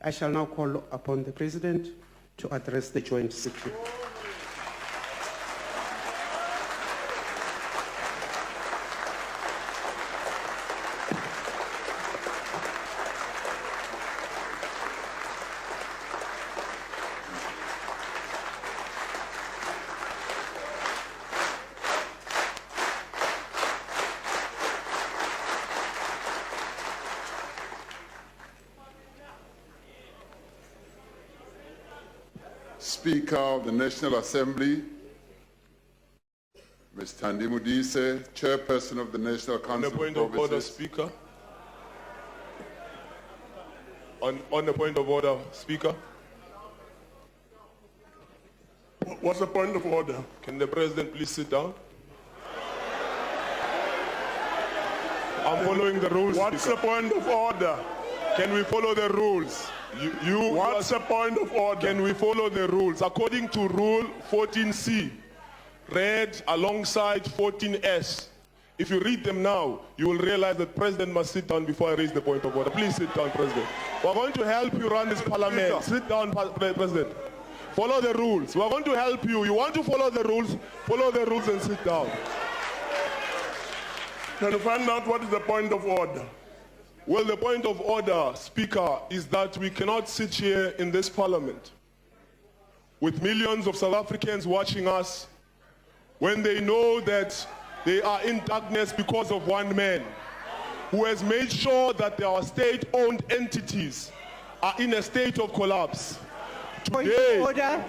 I shall now call upon the President to address the joint sitting. Speaker of the National Assembly, Ms. Thandi Modise, Chairperson of the National Council of Provinces. On the point of order, Speaker. On the point of order, Speaker. What's the point of order? Can the President please sit down? I'm following the rules, What's Speaker. the point of order? Can we follow the rules? What's the point of order? Can we follow the rules? According to Rule 14C, read alongside 14S. If you read them now, you will realize that President must sit down before I raise the point of order. Please sit down, President. We're going to help you run this parliament. Sit down, President. Follow the rules. We're going to help you. You want to follow the rules and sit down. Can you find out what is the point of order? Well, the point of order, Speaker, is that we cannot sit here in this parliament with millions of South Africans watching us when they know that they are in darkness because of one man who has made sure that our state-owned entities are in a state of collapse. Today,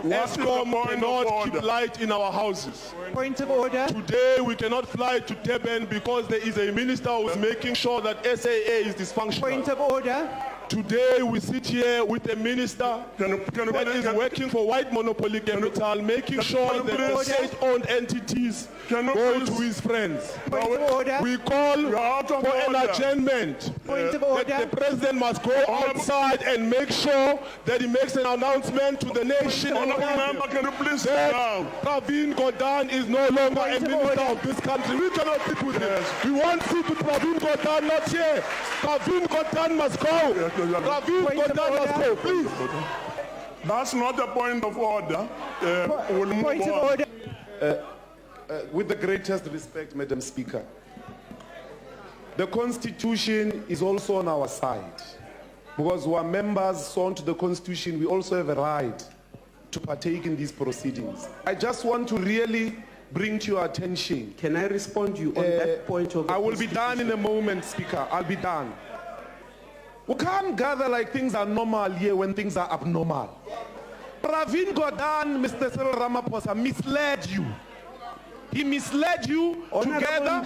ESCOM cannot keep light in our houses. Point of order. Today, we cannot fly to Durban because there is a minister who is making sure that SAA is dysfunctional. Point of order. Today, we sit here with a minister that is working for white monopoly capital, making sure that the state-owned entities go to his friends. Point of order. We call for an adjournment. Point of order. That the President must go outside and make sure that he makes an announcement to the nation and Can you please sit down? Pravin Gordhan is no longer a minister of this country. We cannot sit with him. We want to sit with Pravin Gordhan, not here. Pravin Gordhan must go. Pravin Gordhan must go, please. That's not a point of order. Point of order. With the greatest respect, Madam Speaker, the Constitution is also on our side. Because we are members sworn to the Constitution, we also have a right to partake in these proceedings. I just want to really bring to your attention. Can I respond to you on that point of the I will be done in a moment, Speaker. I'll be done. We can't gather like things are normal here when things are abnormal. Pravin Gordhan, Mr. Cyril Ramaphosa, misled you. He misled you together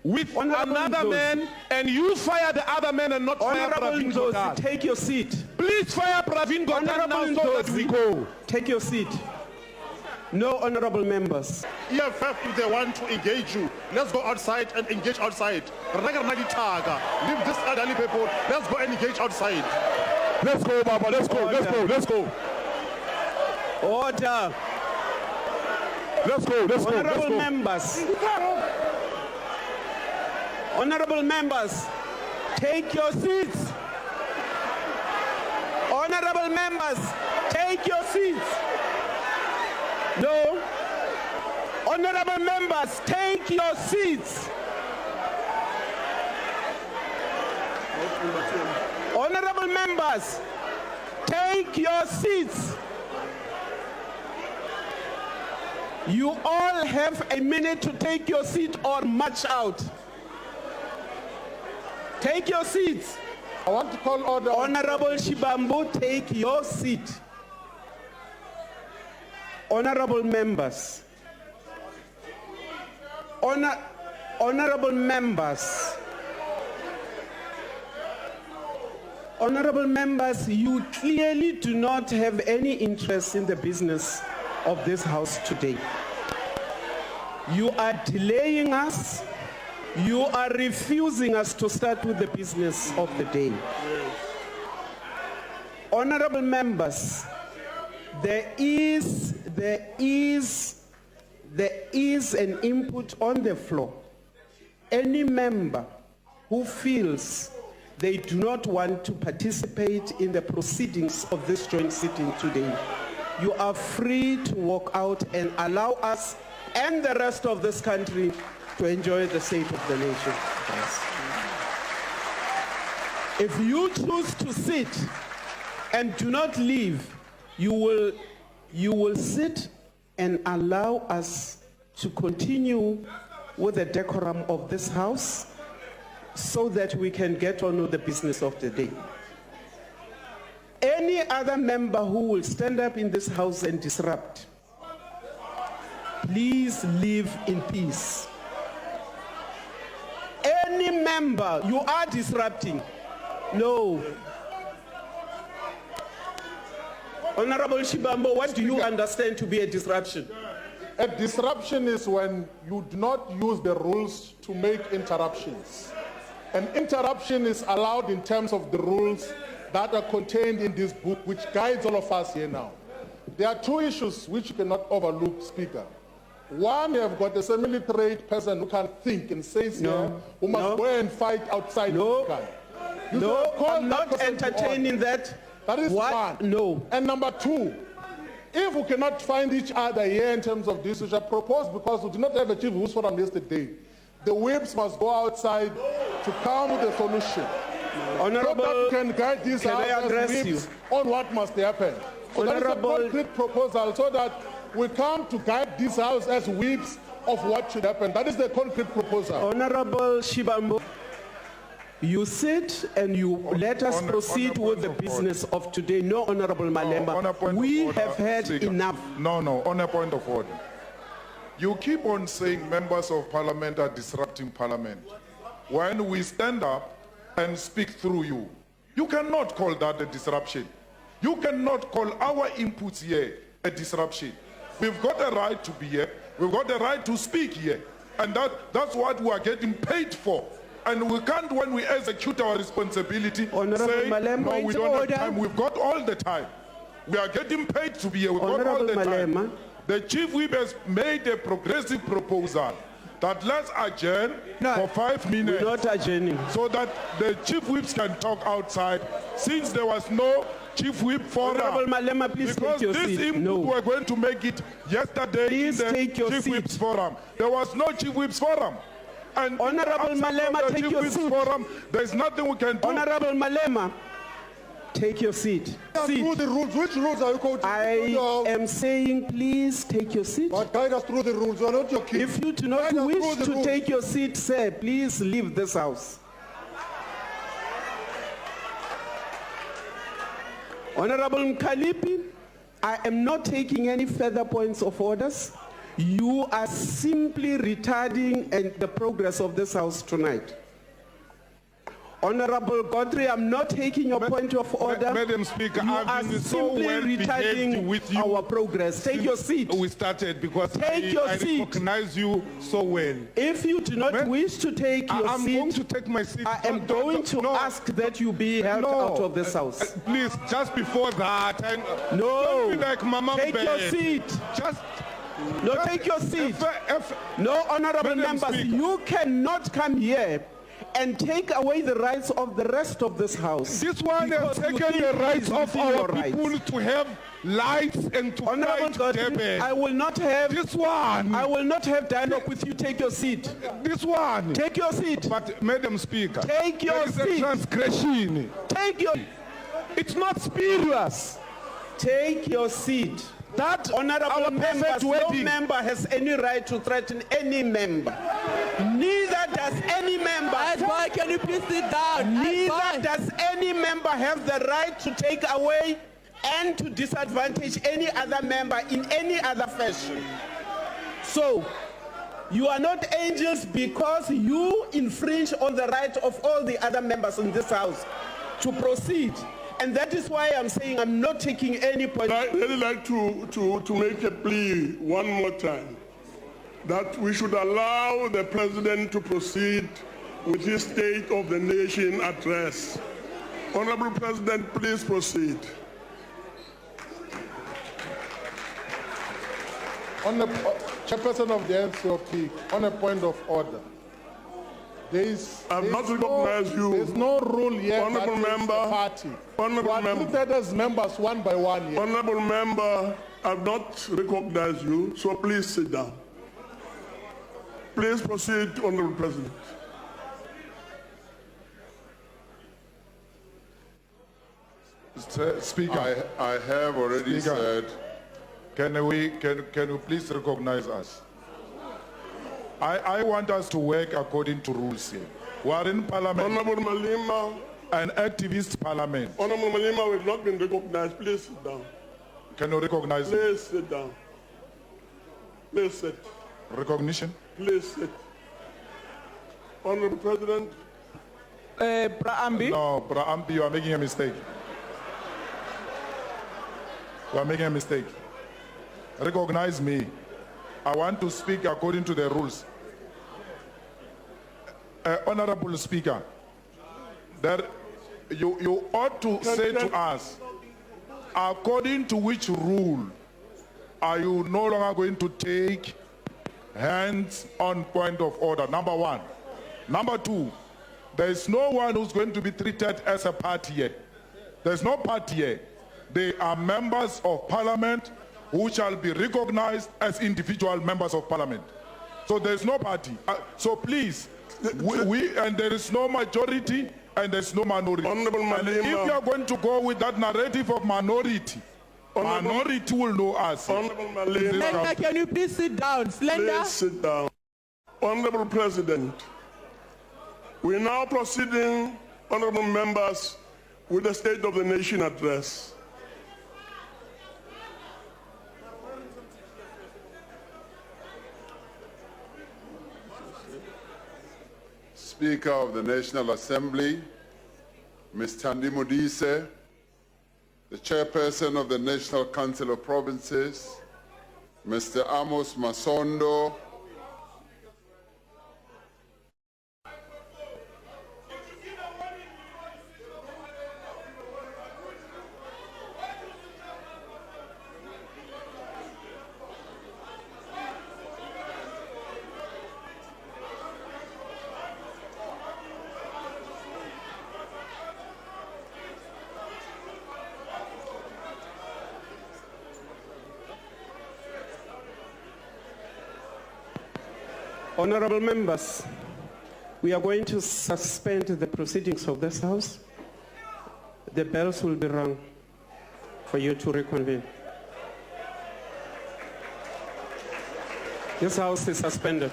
with another man, and you fire the other man and not fire Pravin Gordhan. Take your seat. Please fire Pravin Gordhan now so that we go. Take your seat. No, honorable members. EFF, if they want to engage you, let's go outside and engage outside. Leave this elderly people. Let's go and engage outside. Let's go, Baba. Let's go. Let's go. Let's go. Order. Let's go. Let's go. Honorable members. Honorable members, take your seats. Honorable members, take your seats. No. Honorable members, take your seats. Honorable members, take your seats. You all have a minute to take your seat or march out. Take your seats. I want to call order. Honorable Shibambu, take your seat. Honorable members. Honorable members. Honorable members, you clearly do not have any interest in the business of this House today. You are delaying us. You are refusing us to start with the business of the day. Honorable members, there is an input on the floor. Any member who feels they do not want to participate in the proceedings of this joint sitting today, you are free to walk out and allow us and the rest of this country to enjoy the state of the nation. Yes. If you choose to sit and do not leave, you will sit and allow us to continue with the decorum of this house so that we can get on with the business of the day. Any other member who will stand up in this house and disrupt, please live in peace. Any member, you are disrupting. No. Honorable Shibambo, what do you understand to be a disruption? A disruption is when you do not use the rules to make interruptions. An interruption is allowed in terms of the rules that are contained in this book, which guides all of us here now. There are two issues which you cannot overlook, Speaker. One, you have got a semi-literate person who can think and says here, who must go and fight outside. I'm not entertaining that. That is one. No. And number two, if we cannot find each other here in terms of this, which I propose because we did not have a chief whips forum yesterday, the whips must go outside to come with a solution. Honorable, so that we can guide these can I address whips on what must happen. So that is a concrete proposal so that we come to guide this house as whips of what should happen. That is the concrete proposal. Honorable Shibambo, you sit and you let us proceed with the business of today. No, Honorable Malemba, we have had enough. No, on a point of order. You keep on saying members of parliament are disrupting parliament. When we stand up and speak through you, you cannot call that a disruption. You cannot call our inputs here a disruption. We've got a right to be here. We've got a right to speak here. And that's what we are getting paid for. And we can't, when we execute our responsibility, say, no, we don't have time. We've got all the time. We are getting paid to be here. We've got all the time. The Chief Whip has made a progressive proposal that let's adjourn for 5 minutes. We're not adjourning. So that the Chief Whips can talk outside, since there was no Chief Whip forum. Honorable Malema, please take your seat. Because this input we were going to make it yesterday please in the take your Chief seat. Whips forum. There was no Chief Whips forum. And Honorable Malema, take your seat. Forum, there's nothing we can do. Honorable Malema, take your seat. Through the rules. Which rules are you quoting? I am saying please take your seat. But guide us through the rules. You are not your king. If you do not wish to take your seat, sir, please leave this house. Honorable Mkalipi, I am not taking any further points of orders. You are simply retarding the progress of this house tonight. Honorable Godfrey, I'm not taking your point of order. Madam Speaker, you I've are been so simply well retarding with you our progress. Take your seat. We started because I recognize you so well. If you do not wish to take your I'm seat, going to take my seat. I am going to ask that you be held out of this house. Please, just before that. No, don't be like Mama take your seat. Take your seat. No, honorable members, Speaker. you cannot come here and take away the rights of the rest of this house. This one has taken the rights of our people to have lights and to Honorable Godfrey, I will not have this one. I will not have dialogue with you. Take your seat. This one. Take your seat. But Madam Speaker, take your there is seat. a transgression. Take your. It's not spurious. Take your seat. That honorable members, no member has any right to threaten any member. Neither does any member. Boy, can you please sit down? Neither does any member have the right to take away and to disadvantage any other member in any other fashion. So, you are not angels because you infringe on the right of all the other members in this house to proceed. And that is why I'm saying I'm not taking any point. I'd really like to make a plea one more time that we should allow the President to proceed with his State of the Nation address. Honorable President, please proceed. On the Chairperson of the NCOP, on a point of order. I've not recognized you. There's no rule here. Honourable that member. a party. Honourable You are member. treated as members one by one here. Honourable member, I've not recognized you, so please sit down. Please proceed, Honourable President. Speaker, I have already Speaker. said, can you please recognize us? I want us to work according to rules here. We are in Parliament, Honourable Malima, an activist Parliament. Honourable Malima, we've not been recognized. Please sit down. Can you recognize me? Please sit down. Please sit. Recognition? Please sit. Honourable President. Praambi. No, Ampi, you are making a mistake. You are making a mistake. Recognize me. I want to speak according to the rules. Honorable Speaker, that you ought to say to us, according to which rule are you no longer going to take hands on point of order? Number one. Number two, there is no one who's going to be treated as a party here. There's no party here. They are members of Parliament who shall be recognized as individual members of Parliament. So there's no party. So please, and there is no majority and there's no minority. Honourable And if you are going to go with that narrative of minority, minority will know us. Honourable Malima. Slender, can you please sit down? Slender. Please sit down. Honourable President, we're now proceeding, honourable members, with the State of the Nation address. Speaker of the National Assembly, Ms. Thandi Modise, the Chairperson of the National Council of Provinces, Mr. Amos Masondo, Honorable members, we are going to suspend the proceedings of this House. The bells will be rung for you to reconvene. This House is suspended.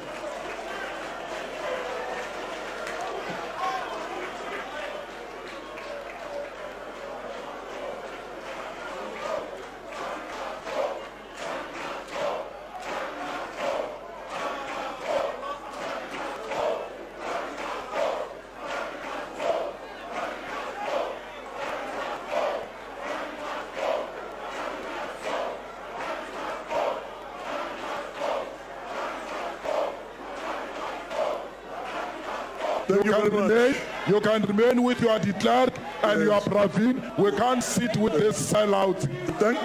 You can remain with your declared and your Pravin. We can't sit with this sellout.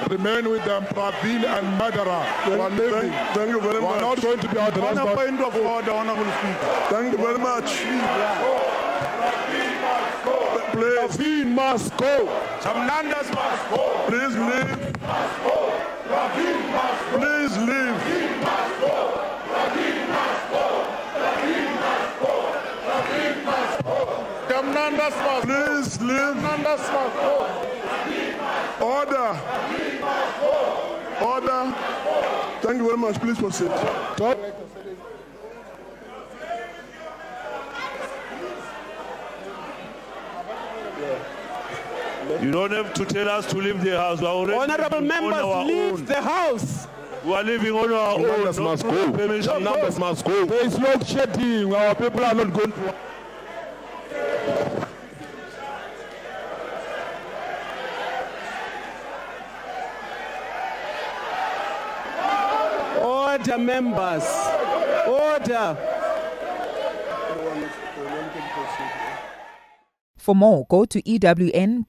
Remain with them, Pravin and murderer. Thank you very much. We're not going to be addressed. On a point of order, Honourable Speaker. Thank you very much. Please. Pravin must go. Samnandas must go. Please leave. Please leave. Please leave. Order. Order. Thank you very much. Please proceed. You don't have to tell us to leave the house. We are already Honorable members, leave the House. We are living on our own. Numbers must go. Numbers must go. There is no shedding. Our people are not going to. Order, members. Order. For more, go to ewn.co.za.